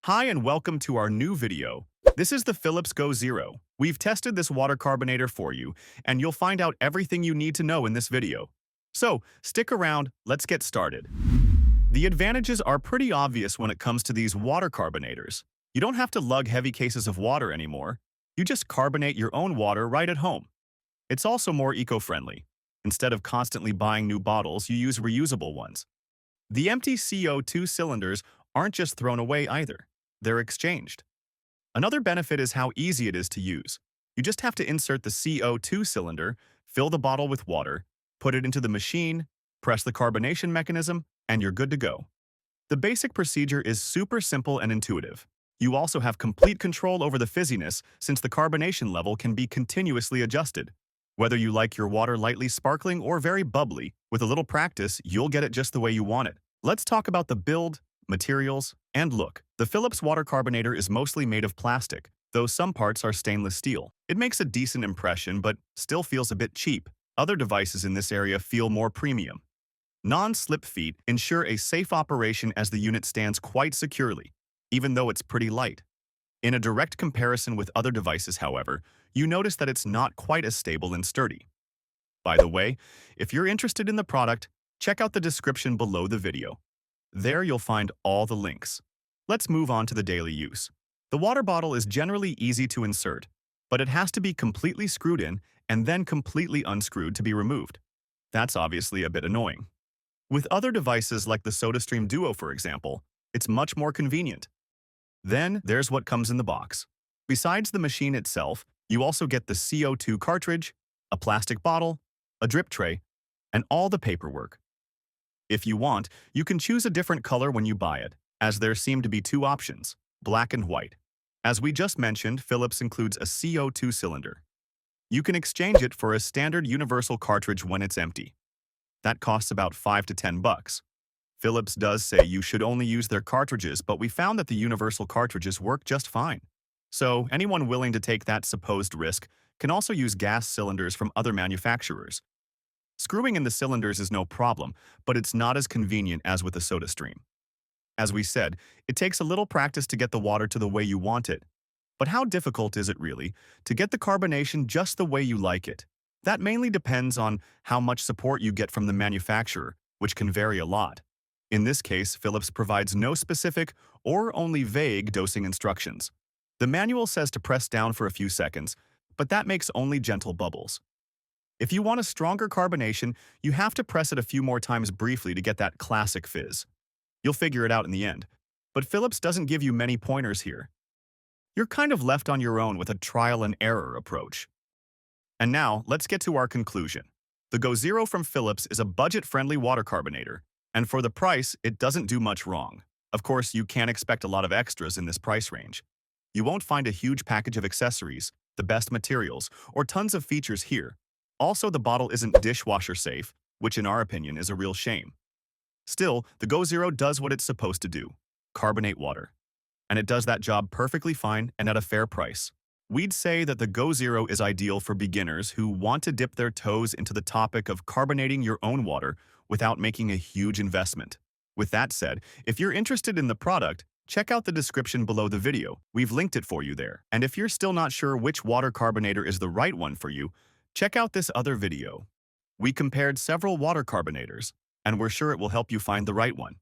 Hi and welcome to our new video. This is the Philips GoZero. We've tested this water carbonator for you, and you'll find out everything you need to know in this video. So, stick around, let's get started. The advantages are pretty obvious when it comes to these water carbonators. You don't have to lug heavy cases of water anymore. You just carbonate your own water right at home. It's also more eco-friendly. Instead of constantly buying new bottles, you use reusable ones. The empty CO2 cylinders aren't just thrown away either. They're exchanged. Another benefit is how easy it is to use. You just have to insert the CO2 cylinder, fill the bottle with water, put it into the machine, press the carbonation mechanism, and you're good to go. The basic procedure is super simple and intuitive. You also have complete control over the fizziness since the carbonation level can be continuously adjusted. Whether you like your water lightly sparkling or very bubbly, with a little practice, you'll get it just the way you want it. Let's talk about the build, materials, and look. The Philips water carbonator is mostly made of plastic, though some parts are stainless steel. It makes a decent impression, but still feels a bit cheap. Other devices in this area feel more premium. Non-slip feet ensure a safe operation as the unit stands quite securely, even though it's pretty light. In a direct comparison with other devices, however, you notice that it's not quite as stable and sturdy. By the way, if you're interested in the product, check out the description below the video. There you'll find all the links. Let's move on to the daily use. The water bottle is generally easy to insert, but it has to be completely screwed in and then completely unscrewed to be removed. That's obviously a bit annoying. With other devices like the SodaStream Duo, for example, it's much more convenient. Then there's what comes in the box. Besides the machine itself, you also get the CO2 cartridge, a plastic bottle, a drip tray, and all the paperwork. If you want, you can choose a different color when you buy it, as there seem to be two options, black and white. As we just mentioned, Philips includes a CO2 cylinder. You can exchange it for a standard universal cartridge when it's empty. That costs about $5 to $10. Philips does say you should only use their cartridges, but we found that the universal cartridges work just fine. So anyone willing to take that supposed risk can also use gas cylinders from other manufacturers. Screwing in the cylinders is no problem, but it's not as convenient as with a SodaStream. As we said, it takes a little practice to get the water to the way you want it. But how difficult is it really to get the carbonation just the way you like it? That mainly depends on how much support you get from the manufacturer, which can vary a lot. In this case, Philips provides no specific or only vague dosing instructions. The manual says to press down for a few seconds, but that makes only gentle bubbles. If you want a stronger carbonation, you have to press it a few more times briefly to get that classic fizz. You'll figure it out in the end. But Philips doesn't give you many pointers here. You're kind of left on your own with a trial and error approach. And now, let's get to our conclusion. The GoZero from Philips is a budget-friendly water carbonator, and for the price, it doesn't do much wrong. Of course, you can't expect a lot of extras in this price range. You won't find a huge package of accessories, the best materials, or tons of features here. Also, the bottle isn't dishwasher safe, which in our opinion is a real shame. Still, the GoZero does what it's supposed to do, carbonate water. And it does that job perfectly fine and at a fair price. We'd say that the GoZero is ideal for beginners who want to dip their toes into the topic of carbonating your own water without making a huge investment. With that said, if you're interested in the product, check out the description below the video. We've linked it for you there. And if you're still not sure which water carbonator is the right one for you, check out this other video. We compared several water carbonators, and we're sure it will help you find the right one.